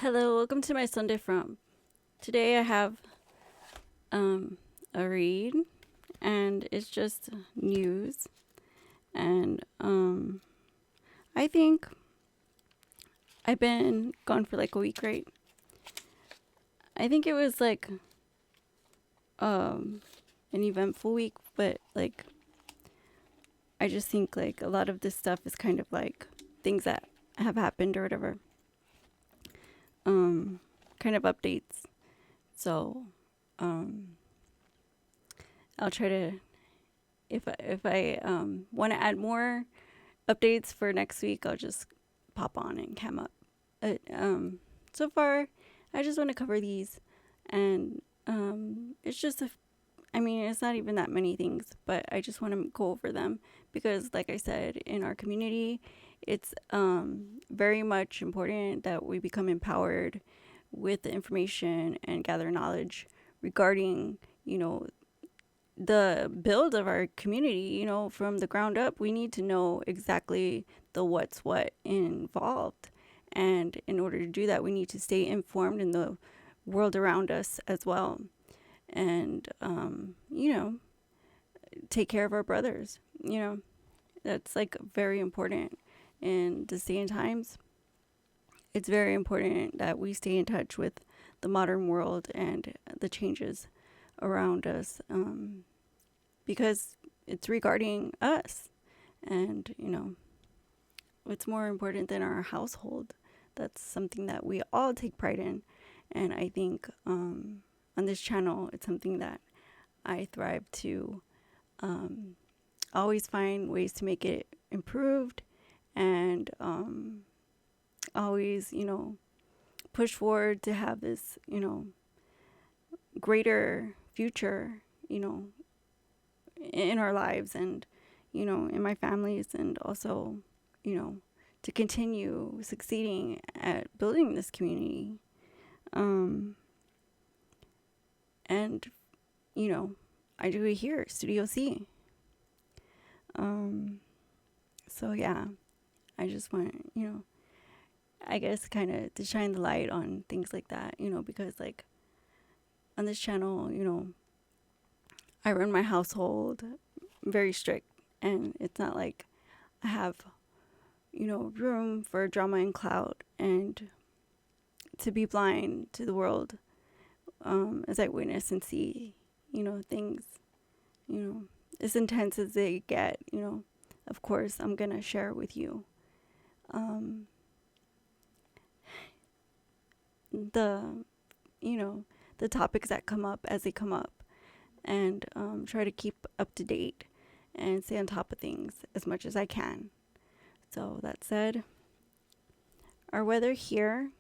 Hello, welcome to my Sunday From. Today I have a read, and it's just news. And I think I've been gone for like a week, right? I think it was like um an eventful week, but like I just think like a lot of this stuff is kind of like things that have happened or whatever. Um, kind of updates. So um, I'll try to if I want to add more updates for next week, I'll just pop on and cam up. So far, I just want to cover these, and it's just I mean, it's not even that many things, but I just want to go over them because, like I said, in our community, it's very much important that we become empowered with the information and gather knowledge regarding, you know, the build of our community, from the ground up. We need to know exactly the what's what involved. And in order to do that, we need to stay informed in the world around us as well. And, take care of our brothers. That's like very important. In the day and times, it's very important that we stay in touch with the modern world and the changes around us. Because it's regarding us, and it's more important than our household. That's something that we all take pride in, and I think on this channel it's something that I thrive to um, always find ways to make it improved, and always push forward to have this greater future, in our lives, and in my families, and also you know to continue succeeding at building this community. um and I do it here, Studio C. um so yeah, I just want, I guess, kind of to shine the light on things like that, because like on this channel, I run my household very strict, and it's not like I have room for drama and clout, and to be blind to the world, as I witness and see, things, you know, as intense as they get, of course, I'm going to share with you um, the, you know, the topics that come up as they come up, and try to keep up to date and stay on top of things as much as I can. So, that said, our weather here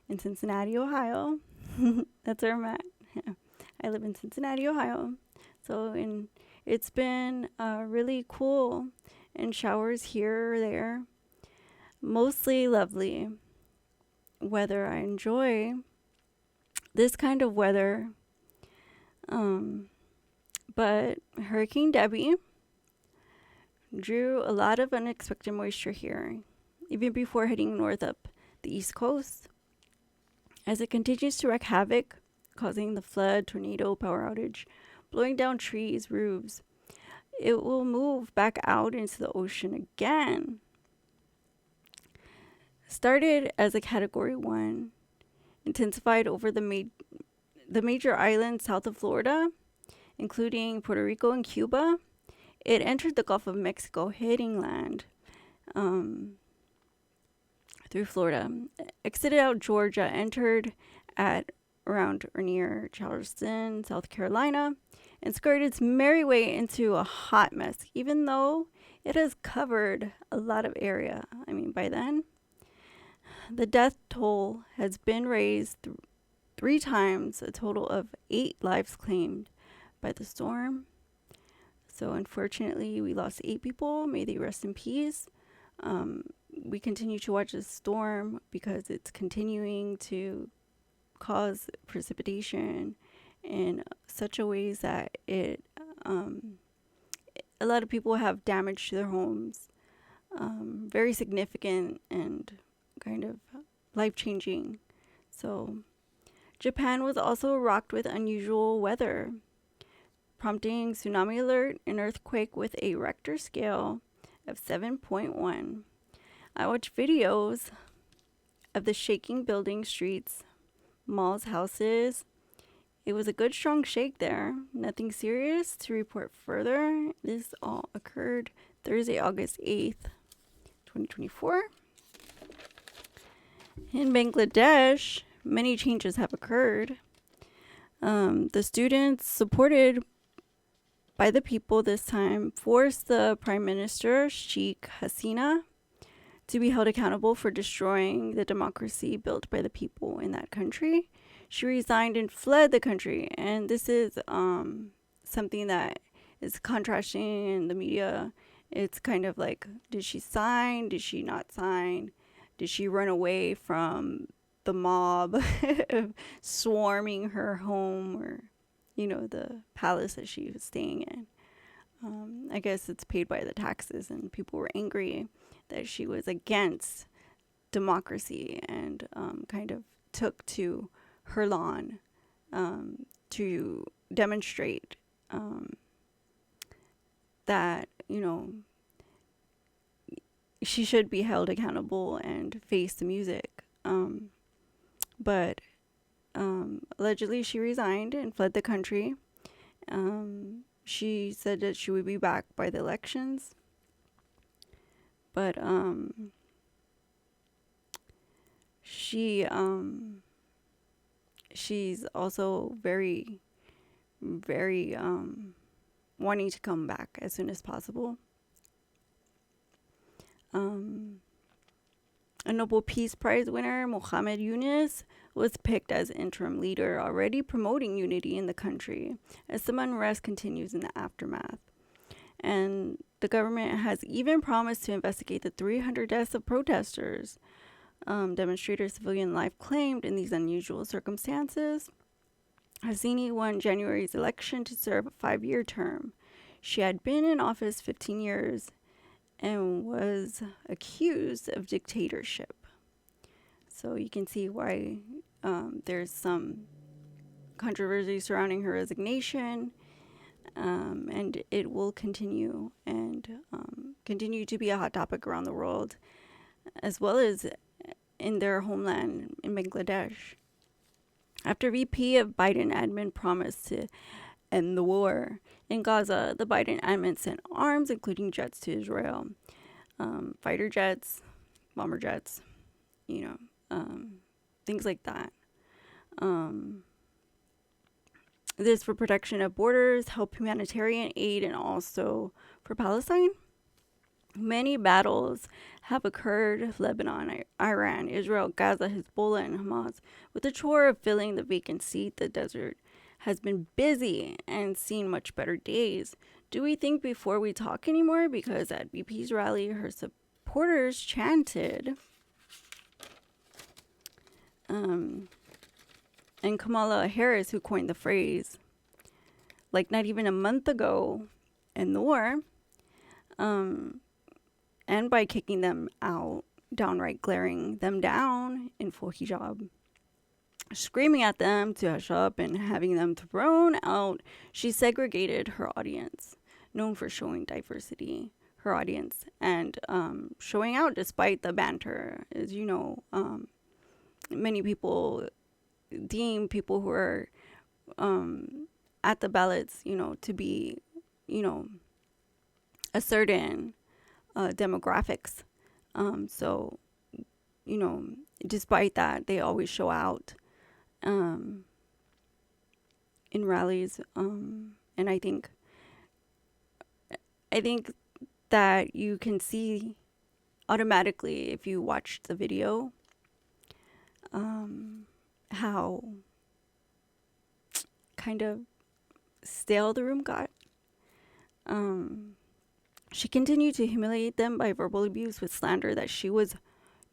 in Cincinnati, Ohio. That's where I'm at. I live in Cincinnati, Ohio. It's been really cool, and showers here or there. Mostly lovely weather. I enjoy this kind of weather. Um, but Hurricane Debbie drew a lot of unexpected moisture here, even before heading north up the East Coast. As it continues to wreak havoc, causing the flood, tornado, power outage, blowing down trees, roofs, it will move back out into the ocean again. Started as a Category 1, intensified over the major islands south of Florida, including Puerto Rico and Cuba. It entered the Gulf of Mexico, hitting land through Florida, exited out Georgia, entered at around or near Charleston, South Carolina, and skirted its merry way into a hot mess, even though it has covered a lot of area. I mean, by then, the death toll has been raised 3 times, a total of 8 lives claimed by the storm. So, unfortunately, we lost 8 people. May they rest in peace. We continue to watch this storm because it's continuing to cause precipitation in such a ways that a lot of people have damage to their homes, very significant and kind of life changing. So Japan was also rocked with unusual weather, prompting tsunami alert and earthquake with a Richter scale of 7.1. I watched videos of the shaking buildings, streets, malls, houses. It was a good strong shake there. Nothing serious to report further. This all occurred Thursday, August 8th, 2024. In Bangladesh, many changes have occurred. The students, supported by the people this time, forced the Prime Minister, Sheikh Hasina, to be held accountable for destroying the democracy built by the people in that country. She resigned and fled the country. And this is something that is contrasting in the media. It's kind of like, did she sign? Did she not sign? Did she run away from the mob swarming her home, or, the palace that she was staying in? I guess it's paid by the taxes, and people were angry that she was against democracy and kind of took to her lawn to demonstrate that, she should be held accountable and face the music. But allegedly she resigned and fled the country. She said that she would be back by the elections. But she's also very, very wanting to come back as soon as possible. A Nobel Peace Prize winner, Mohamed Yunus, was picked as interim leader, already promoting unity in the country as some unrest continues in the aftermath. And the government has even promised to investigate the 300 deaths of protesters. Demonstrators' civilian life claimed in these unusual circumstances. Hasini won January's election to serve a 5-year term. She had been in office 15 years and was accused of dictatorship. So you can see why there's some controversy surrounding her resignation, and it will continue and continue to be a hot topic around the world, as well as in their homeland in Bangladesh. After VP of Biden admin promised to end the war in Gaza, the Biden admin sent arms, including jets, to Israel. Fighter jets, bomber jets, things like that. This for protection of borders, help humanitarian aid, and also for Palestine. Many battles have occurred: Lebanon, Iran, Israel, Gaza, Hezbollah, and Hamas. With the chore of filling the vacant seat, the desert has been busy and seen much better days. Do we think before we talk anymore? Because at VP's rally, her supporters chanted, and Kamala Harris, who coined the phrase, like not even a month ago in the war, and by kicking them out, downright glaring them down in full hijab, screaming at them to hush up and having them thrown out, she segregated her audience, known for showing diversity, her audience, and showing out despite the banter. As you know, many people deem people who are at the ballots, to be, a certain demographics. So, despite that, they always show out in rallies. And I think that you can see automatically if you watch the video how kind of stale the room got. She continued to humiliate them by verbal abuse with slander that she was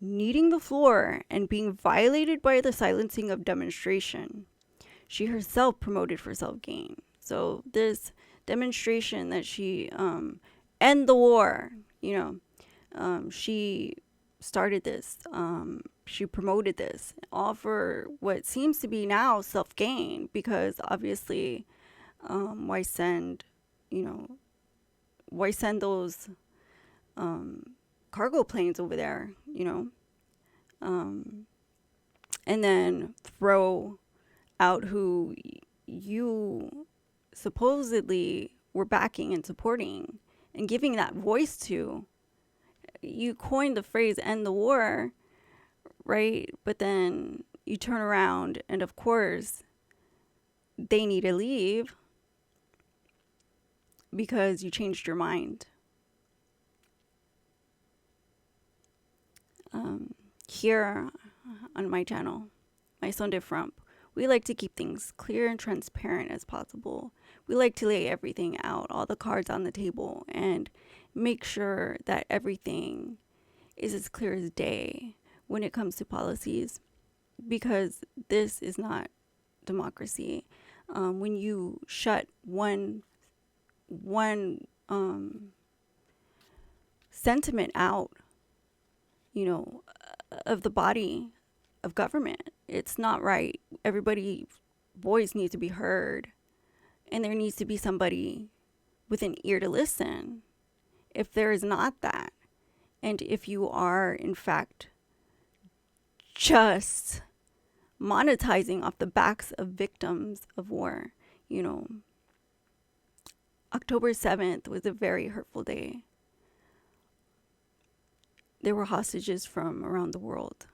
kneading the floor and being violated by the silencing of demonstration she herself promoted for self-gain. So this demonstration that she end the war, she started this she promoted this, all for what seems to be now self-gain, because obviously, why send, you know, why send those cargo planes over there, you know, and then throw out who you supposedly were backing and supporting and giving that voice to. You coined the phrase "end the war," right? But then you turn around and, of course, they need to leave because you changed your mind. Here on my channel, My Sunday Frump, we like to keep things clear and transparent as possible. We like to lay everything out, all the cards on the table, and make sure that everything is as clear as day when it comes to policies, because this is not democracy. When you shut one sentiment out, you know, of the body of government, it's not right. Everybody's voice needs to be heard, and there needs to be somebody with an ear to listen. If there is not that, and if you are in fact just monetizing off the backs of victims of war, you know, October 7th was a very hurtful day. There were hostages from around the world,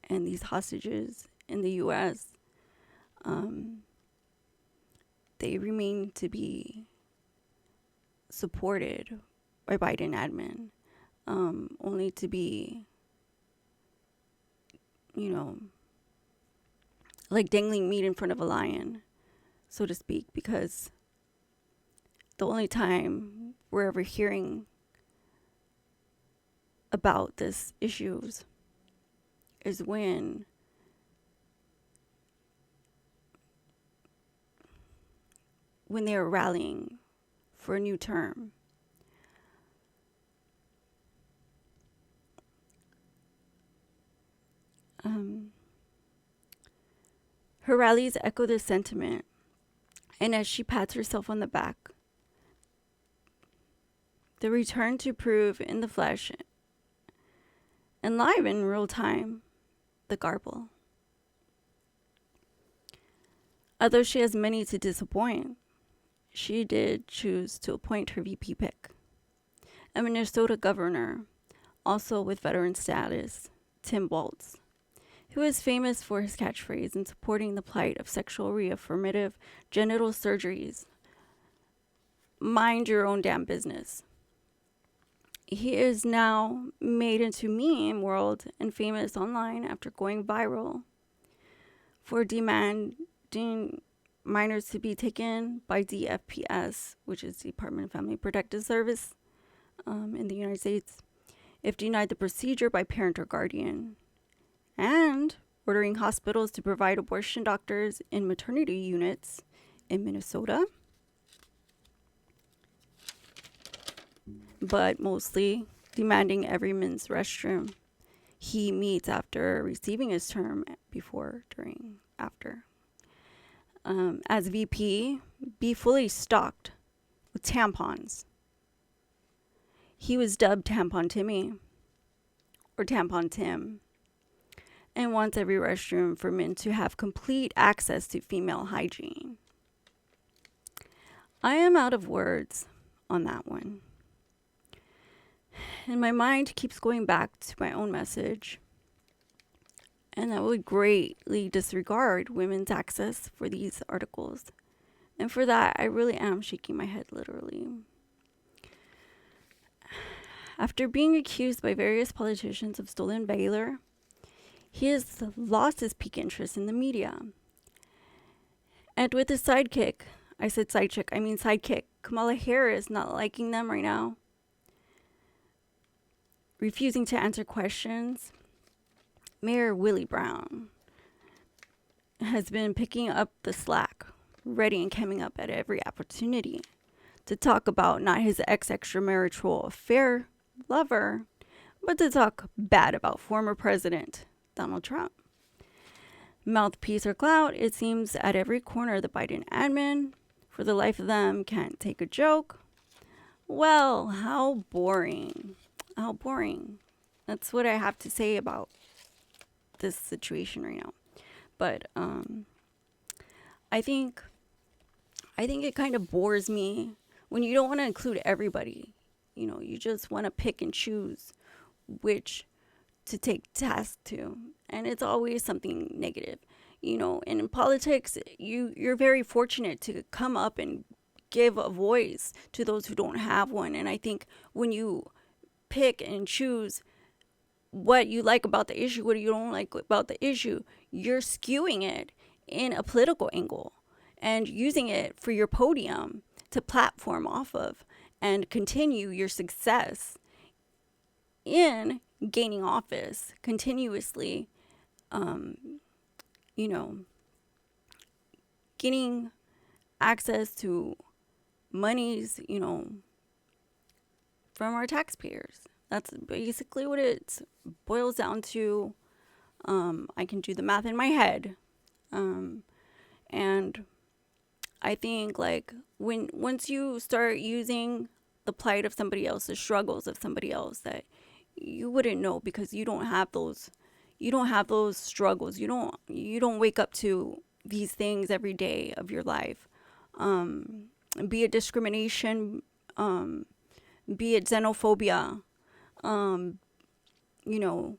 and these hostages in the U.S., they remain to be supported by Biden admin, only to be, you know, like dangling meat in front of a lion, so to speak, because the only time we're ever hearing about this issues is when they are rallying for a new term. Her rallies echo this sentiment, and as she pats herself on the back, the return to prove in the flesh and live in real time the garble. Although she has many to disappoint, she did choose to appoint her VP pick, a Minnesota governor, also with veteran status, Tim Walz, who is famous for his catchphrase in supporting the plight of sexual reaffirmative genital surgeries. Mind your own damn business. He is now made into meme world and famous online after going viral for demanding minors to be taken by DFPS, which is Department of Family Protective Service in the United States, if denied the procedure by parent or guardian, and ordering hospitals to provide abortion doctors in maternity units in Minnesota, but mostly demanding every men's restroom he meets after receiving his term, before, during, after. As VP, be fully stocked with tampons. He was dubbed Tampon Timmy, or Tampon Tim, and wants every restroom for men to have complete access to female hygiene. I am out of words on that one. And my mind keeps going back to my own message, and that would greatly disregard women's access for these articles. And for that, I really am shaking my head, literally. After being accused by various politicians of stolen valor, he has lost his peak interest in the media. And with his sidekick, sidekick, Kamala Harris not liking them right now, refusing to answer questions, Mayor Willie Brown has been picking up the slack, ready and coming up at every opportunity to talk about not his ex-extramarital affair lover, but to talk bad about former President Donald Trump. Mouthpiece or clout, it seems at every corner of the Biden admin. For the life of them, can't take a joke. Well, how boring. How boring. That's what I have to say about this situation right now. But I think it kind of bores me when you don't want to include everybody. You know, you just want to pick and choose which to take task to, and it's always something negative. You know, and in politics, you're very fortunate to come up and give a voice to those who don't have one. And I think when you pick and choose what you like about the issue, what you don't like about the issue, you're skewing it in a political angle and using it for your podium to platform off of and continue your success in gaining office continuously, you know, getting access to monies, you know, from our taxpayers. That's basically what it boils down to. I can do the math in my head. And I think like once you start using the plight of somebody else, the struggles of somebody else that you wouldn't know because you don't have those struggles. You don't wake up to these things every day of your life. Be it discrimination, be it xenophobia, you know,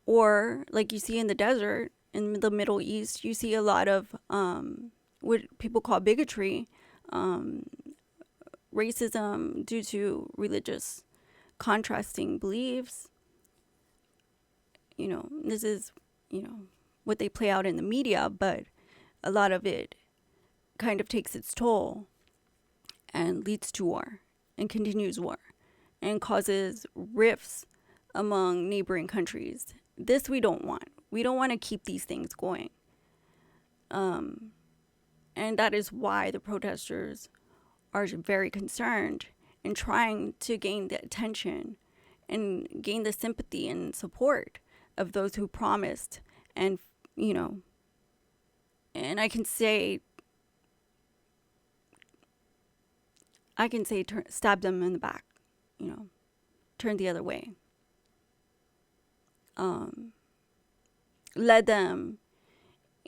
or like you see in the desert, in the Middle East, you see a lot of what people call bigotry, racism due to religious contrasting beliefs. You know, this is, you know, what they play out in the media, but a lot of it kind of takes its toll and leads to war and continues war and causes rifts among neighboring countries. This we don't want. We don't want to keep these things going. And that is why the protesters are very concerned and trying to gain the attention and gain the sympathy and support of those who promised. And, you know, and I can say stab them in the back, you know, turn the other way. Led them,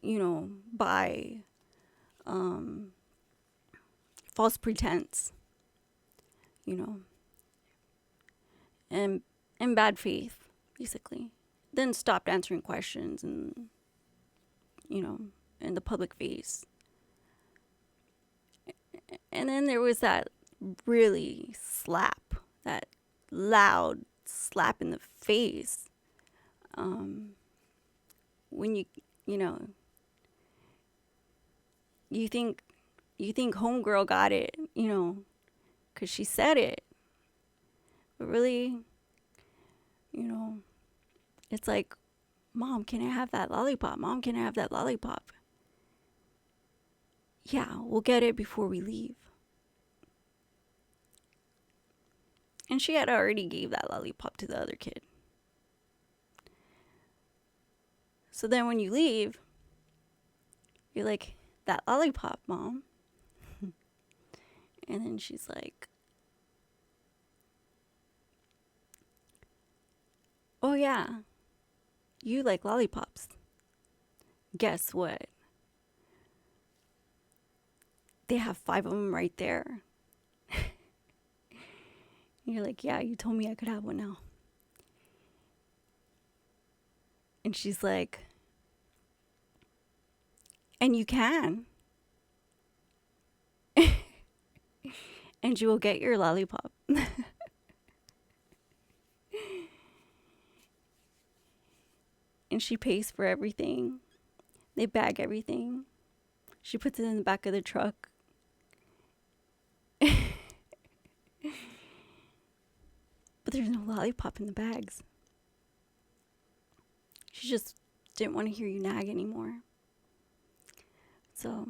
you know, by false pretense, you know, and in bad faith, basically. Then stopped answering questions and, you know, in the public face. And then there was that really that loud slap in the face. When you know, you think homegirl got it, you know, because she said it. But really, you know, it's like, Mom, can I have that lollipop? Mom, can I have that lollipop? Yeah, we'll get it before we leave. And she had already gave that lollipop to the other kid. So then when you leave, you're like, that lollipop, Mom. And then she's like, oh yeah, you like lollipops. Guess what? They have 5 of them right there. You're like, yeah, you told me I could have one now. And she's like, and you can. And you will get your lollipop. And she pays for everything. They bag everything. She puts it in the back of the truck. But there's no lollipop in the bags. She just didn't want to hear you nag anymore. So,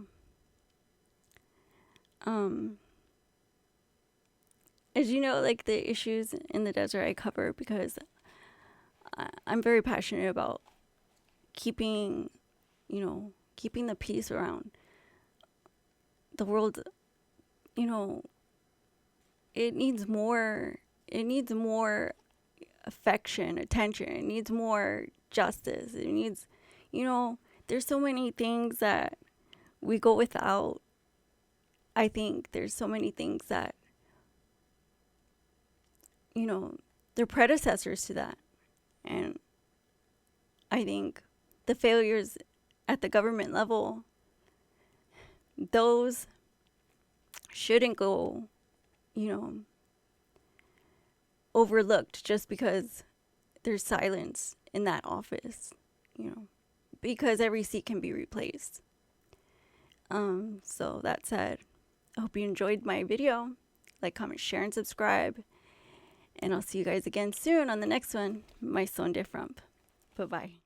as you know, like the issues in the desert I cover because I'm very passionate about keeping, keeping the peace around the world. It needs more. It needs more affection, attention. It needs more justice. It needs, there's so many things that we go without. I think there's so many things that, they're predecessors to that. And I think the failures at the government level, those shouldn't go, overlooked just because there's silence in that office, because every seat can be replaced. So that said, I hope you enjoyed my video. Like, comment, share, and subscribe. And I'll see you guys again soon on the next one, My Son de Frump. Bye-bye.